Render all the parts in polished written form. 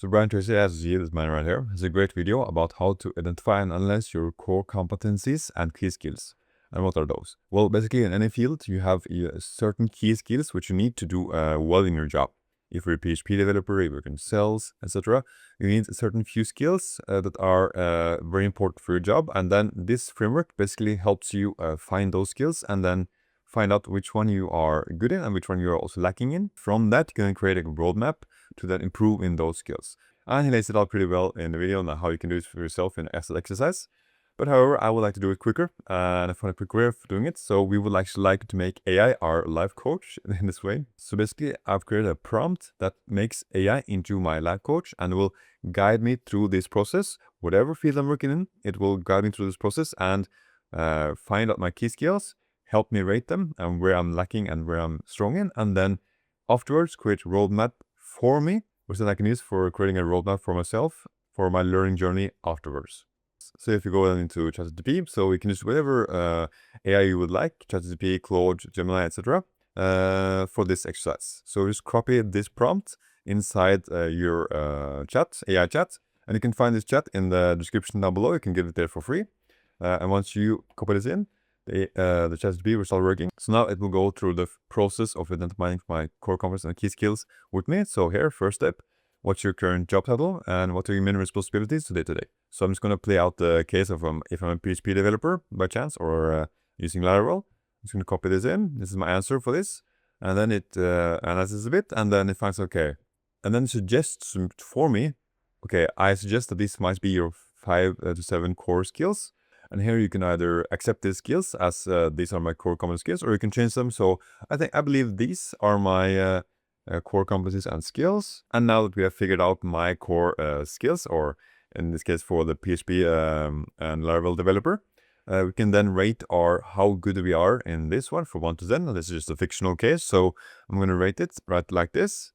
So Brian Tracy, as you see, this man right here, has a great video about how to identify and analyze your core competencies and key skills. And what are those? Well, basically in any field, you have certain key skills which you need to do well in your job. If you're a PHP developer, if you work in sales, etc., you need a certain few skills that are very important for your job. And then this framework basically helps you find those skills and then find out which one you are good in and which one you are also lacking in. From that, you can create a roadmap to then improve in those skills. And he lays it out pretty well in the video on how you can do it for yourself in as an exercise. But however, I would like to do it quicker, and I found a quick way of doing it. So we would actually like to make AI our life coach in this way. So basically, I've created a prompt that makes AI into my life coach and will guide me through this process. Whatever field I'm working in, it will guide me through this process and find out my key skills, help me rate them and where I'm lacking and where I'm strong in, and then afterwards create a roadmap for me, which then I can use for creating a roadmap for myself for my learning journey afterwards. So if you go into ChatGPT, so you can use whatever AI you would like, ChatGPT, Claude, Gemini, etc. For this exercise. So just copy this prompt inside your AI chat, and you can find this chat in the description down below. You can get it there for free. And once you copy this in, the ChatGPT will start working. So now it will go through the process of identifying my core competencies and key skills with me. So here, first step, what's your current job title and what are your main responsibilities today? So I'm just going to play out the case of if I'm a PHP developer by chance or using Laravel. I'm just going to copy this in. This is my answer for this. And then it analyzes a bit and then it finds okay. And then it suggests for me, okay, I suggest that this might be your 5 to 7 core skills. And here you can either accept these skills as these are my core common skills, or you can change them. So I believe these are my core competencies and skills. And now that we have figured out my core skills, or in this case for the PHP and Laravel developer, we can then rate how good we are in this one from 1 to 10. This is just a fictional case, so I'm going to rate it right like this.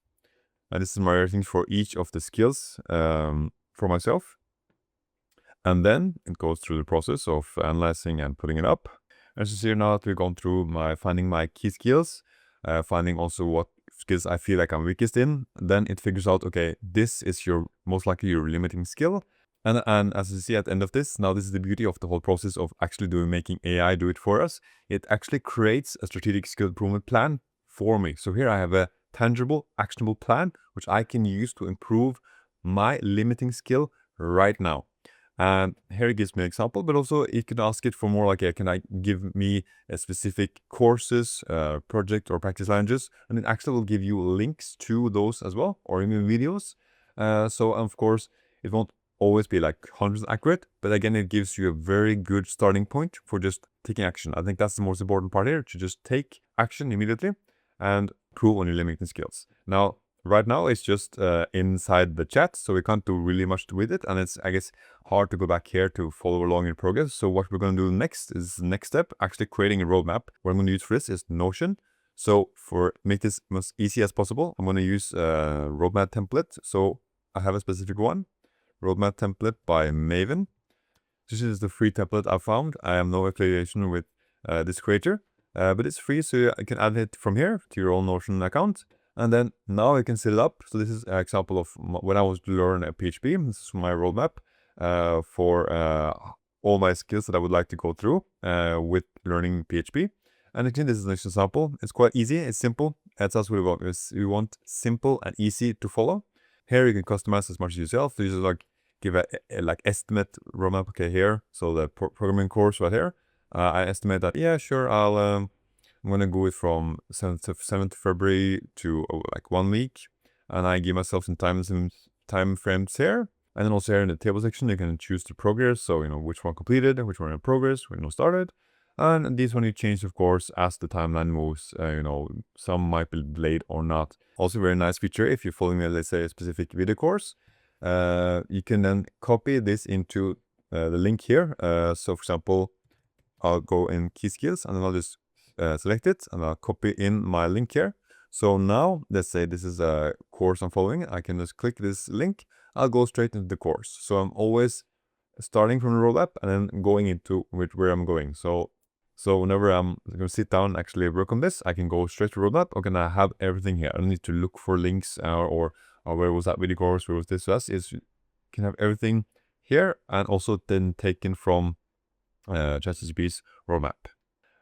And this is my rating for each of the skills for myself. And then it goes through the process of analyzing and putting it up. As you see now that we've gone through finding my key skills, finding also what skills I feel like I'm weakest in, then it figures out, okay, this is most likely your limiting skill. And as you see at the end of this, now this is the beauty of the whole process of actually making AI do it for us. It actually creates a strategic skill improvement plan for me. So here I have a tangible, actionable plan, which I can use to improve my limiting skill right now. And here it gives me an example, but also it can ask it for more like, can I give me a specific courses, project or practice challenges? And it actually will give you links to those as well, or even videos. So of course, it won't always be like 100% accurate, but again, it gives you a very good starting point for just taking action. I think that's the most important part here, to just take action immediately and improve on your limiting skills. Now, right now, it's just inside the chat, so we can't do really much with it, and it's, I guess, hard to go back here to follow along in progress. So what we're going to do next is the next step, actually creating a roadmap. What I'm going to use for this is Notion. So for make this as easy as possible, I'm going to use a roadmap template. So I have a specific one, roadmap template by Maven. This is the free template I found. I have no affiliation with this creator, but it's free, so you can add it from here to your own Notion account. And then now I can set it up. So this is an example of when I was to learn a PHP. This is my roadmap for all my skills that I would like to go through with learning PHP. And again, this is an example. It's quite easy. It's simple. That's what we want. We want simple and easy to follow. Here you can customize as much as yourself. So you just give a estimate roadmap. Okay, here. So the programming course right here. I estimate that, yeah, sure, I'm going to go from 7th February to 1 week. And I give myself some time frames here. And then also here in the table section, you can choose the progress. So, which one completed, which one in progress, which one started. And these one you change, of course, as the timeline moves. Some might be delayed or not. Also, very nice feature. If you're following, let's say, a specific video course, you can then copy this into the link here. So, for example, I'll go in key skills and then I'll just select it and I'll copy in my link here. So now, let's say this is a course I'm following. I can just click this link. I'll go straight into the course. So I'm always starting from the roadmap and then going into where I'm going. So whenever I'm going to sit down and actually work on this, I can go straight to roadmap. Okay, I have everything here. I don't need to look for links or or where was that video course, where was this, is you can have everything here and also then taken from ChatGPT's roadmap.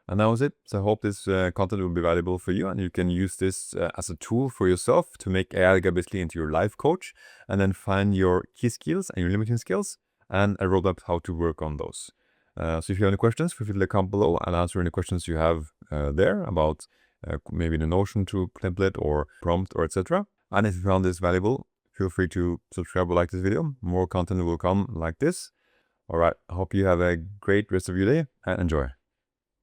And that was it. So I hope this content will be valuable for you, and you can use this as a tool for yourself to make AI basically into your life coach, and then find your key skills and your limiting skills and a roadmap how to work on those. So if you have any questions, feel free to comment below and answer any questions you have there about maybe the Notion tool template or prompt or etc. And if you found this valuable, feel free to subscribe or like this video. More content will come like this. All right, I hope you have a great rest of your day and enjoy.